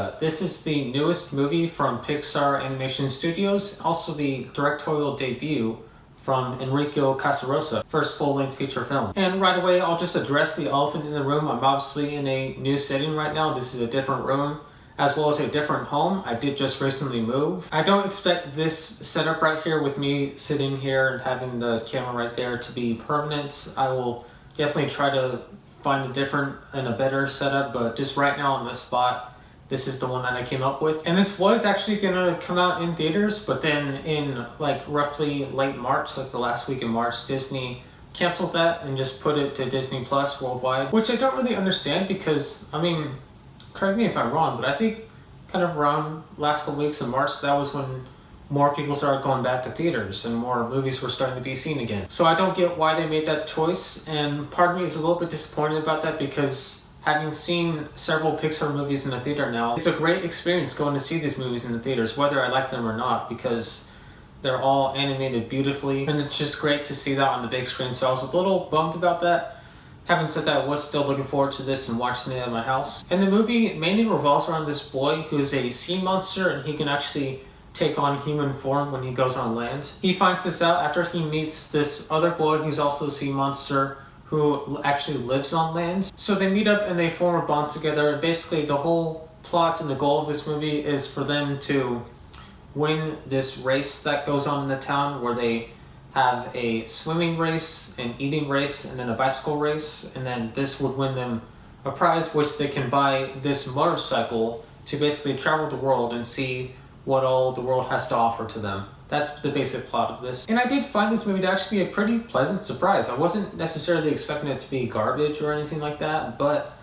Luca. This is the newest movie from Pixar Animation Studios, also the directorial debut from Enrico Casarosa, first full-length feature film. And right away, I'll just address the elephant in the room. I'm obviously in a new setting right now. This is a different room, as well as a different home. I did just recently move. I don't expect this setup right here with me sitting here and having the camera right there to be permanent. I will definitely try to find a different and a better setup, but just right now on this spot, this is the one that I came up with. And this was actually gonna come out in theaters, but then in like roughly late March, like the last week in March, Disney canceled that and just put it to Disney Plus worldwide, which I don't really understand because, I mean, correct me if I'm wrong, but I think kind of around last couple weeks in March, that was when more people started going back to theaters and more movies were starting to be seen again. So I don't get why they made that choice, and part of me is a little bit disappointed about that because having seen several Pixar movies in the theater now, it's a great experience going to see these movies in the theaters, whether I like them or not, because they're all animated beautifully, and it's just great to see that on the big screen. So I was a little bummed about that. Having said that, I was still looking forward to this and watching it at my house. And the movie mainly revolves around this boy who's a sea monster, and he can actually take on human form when he goes on land. He finds this out after he meets this other boy who's also a sea monster who actually lives on land. So they meet up and they form a bond together. And basically the whole plot and the goal of this movie is for them to win this race that goes on in the town, where they have a swimming race, an eating race, and then a bicycle race. And then this would win them a prize, which they can buy this motorcycle to basically travel the world and see what all the world has to offer to them. That's the basic plot of this. And I did find this movie to actually be a pretty pleasant surprise. I wasn't necessarily expecting it to be garbage or anything like that, but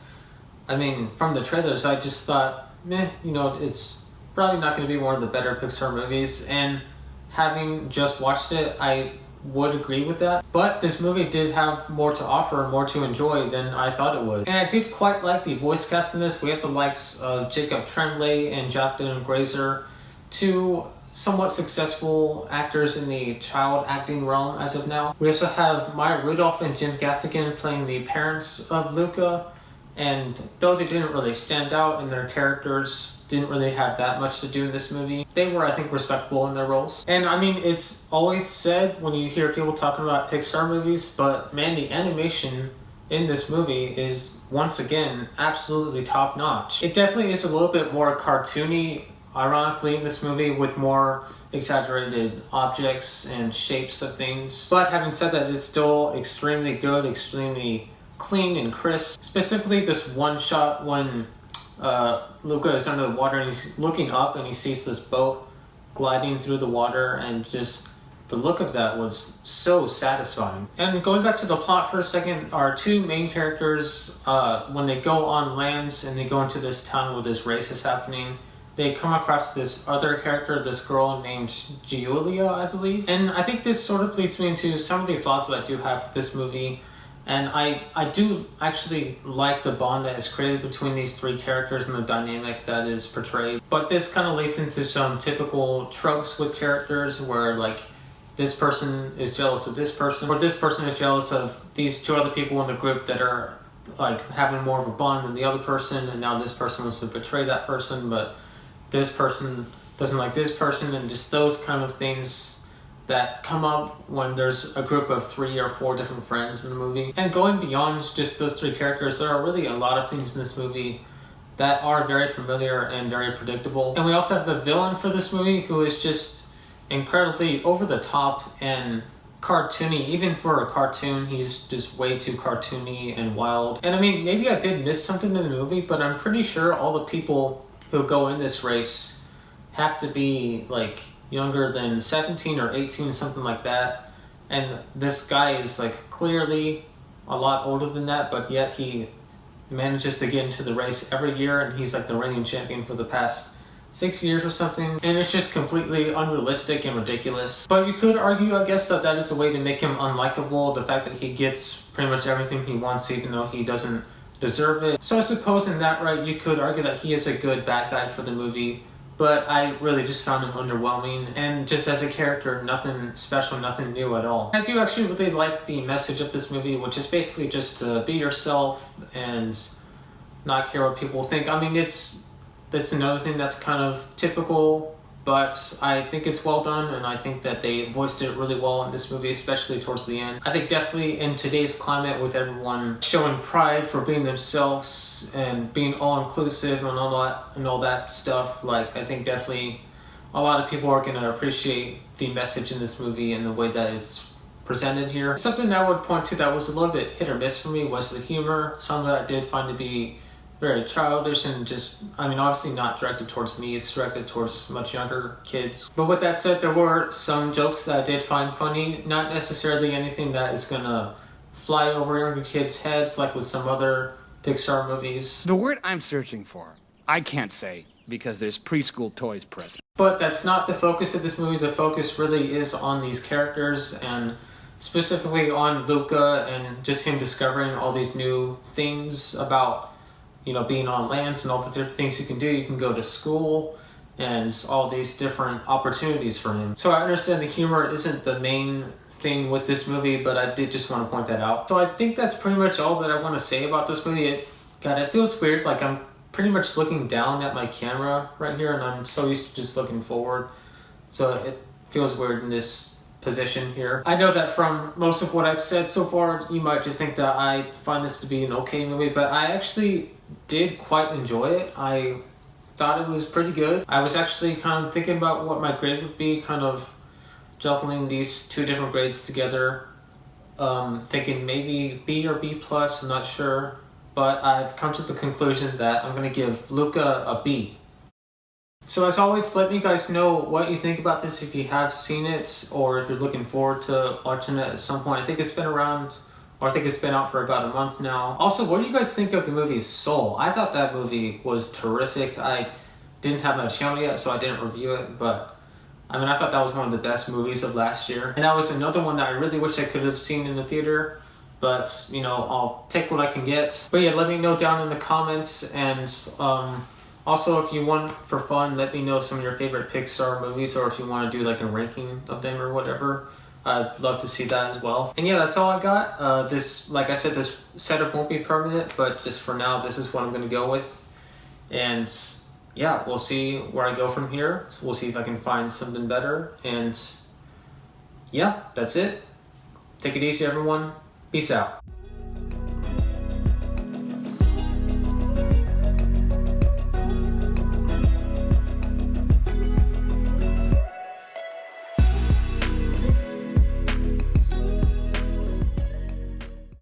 I mean, from the trailers, I just thought, meh, you know, it's probably not going to be one of the better Pixar movies. And having just watched it, I would agree with that. But this movie did have more to offer and more to enjoy than I thought it would. And I did quite like the voice cast in this. We have the likes of Tremblay and Grazer, two somewhat successful actors in the child acting realm as of now. We also have Rudolph and Gaffigan playing the parents of Luca, and though they didn't really stand out and their characters didn't really have that much to do in this movie, they were, I think, respectable in their roles. And I mean, it's always said when you hear people talking about Pixar movies, but man, the animation in this movie is once again absolutely top notch. It definitely is a little bit more cartoony, ironically, in this movie, with more exaggerated objects and shapes of things. But having said that, it's still extremely good, extremely clean and crisp. Specifically this one shot when Luca is under the water and he's looking up and he sees this boat gliding through the water, and just the look of that was so satisfying. And going back to the plot for a second, our two main characters, when they go on lands and they go into this town where this race is happening, they come across this other character, this girl named Giulia, I believe. And I think this sort of leads me into some of the flaws that I do have with this movie. And I do actually like the bond that is created between these three characters and the dynamic that is portrayed. But this kind of leads into some typical tropes with characters where, like, this person is jealous of this person, or this person is jealous of these two other people in the group that are like having more of a bond than the other person, and now this person wants to betray that person, but this person doesn't like this person, and just those kind of things that come up when there's a group of 3 or 4 different friends in the movie. And going beyond just those 3 characters, there are really a lot of things in this movie that are very familiar and very predictable. And we also have the villain for this movie, who is just incredibly over the top and cartoony. Even for a cartoon, he's just way too cartoony and wild. And I mean, maybe I did miss something in the movie, but I'm pretty sure all the people who go in this race have to be like younger than 17 or 18, something like that. And this guy is like clearly a lot older than that, but yet he manages to get into the race every year, and he's like the reigning champion for the past 6 years or something. And it's just completely unrealistic and ridiculous. But you could argue, I guess, that that is a way to make him unlikable, the fact that he gets pretty much everything he wants even though he doesn't deserve it. So I suppose in that right, you could argue that he is a good bad guy for the movie, but I really just found him underwhelming, and just as a character, nothing special, nothing new at all. I do actually really like the message of this movie, which is basically just to be yourself and not care what people think. I mean, it's that's another thing that's kind of typical, but I think it's well done, and I think that they voiced it really well in this movie, especially towards the end. I think definitely in today's climate, with everyone showing pride for being themselves and being all-inclusive and all that stuff, like, I think definitely a lot of people are going to appreciate the message in this movie and the way that it's presented here. Something I would point to that was a little bit hit or miss for me was the humor. Some of it I did find to be very childish and just, I mean, obviously not directed towards me, it's directed towards much younger kids. But with that said, there were some jokes that I did find funny, not necessarily anything that is gonna fly over younger kids' heads like with some other Pixar movies. The word I'm searching for, I can't say because there's preschool toys present. But that's not the focus of this movie. The focus really is on these characters, and specifically on Luca and just him discovering all these new things about, you know, being on lands and all the different things you can do. You can go to school and all these different opportunities for him. So I understand the humor isn't the main thing with this movie, but I did just want to point that out. So I think that's pretty much all that I want to say about this movie. God, it feels weird. Like I'm pretty much looking down at my camera right here, and I'm so used to just looking forward. So it feels weird in this position here. I know that from most of what I've said so far, you might just think that I find this to be an okay movie, but I actually did quite enjoy it. I thought it was pretty good. I was actually kind of thinking about what my grade would be, kind of juggling these two different grades together, thinking maybe B or B plus, I'm not sure, but I've come to the conclusion that I'm going to give Luca a B. So as always, let me guys know what you think about this, if you have seen it or if you're looking forward to watching it at some point. I think it's been around, or I think it's been out for about a month now. Also, what do you guys think of the movie Soul? I thought that movie was terrific. I didn't have my channel yet, so I didn't review it, but I mean, I thought that was one of the best movies of last year. And that was another one that I really wish I could have seen in the theater, but you know, I'll take what I can get. But yeah, let me know down in the comments, and also, if you want, for fun, let me know some of your favorite Pixar movies, or if you want to do like a ranking of them or whatever. I'd love to see that as well. And yeah, that's all I got. This, like I said, this setup won't be permanent, but just for now, this is what I'm going to go with. And yeah, we'll see where I go from here. We'll see if I can find something better. And yeah, that's it. Take it easy, everyone. Peace out.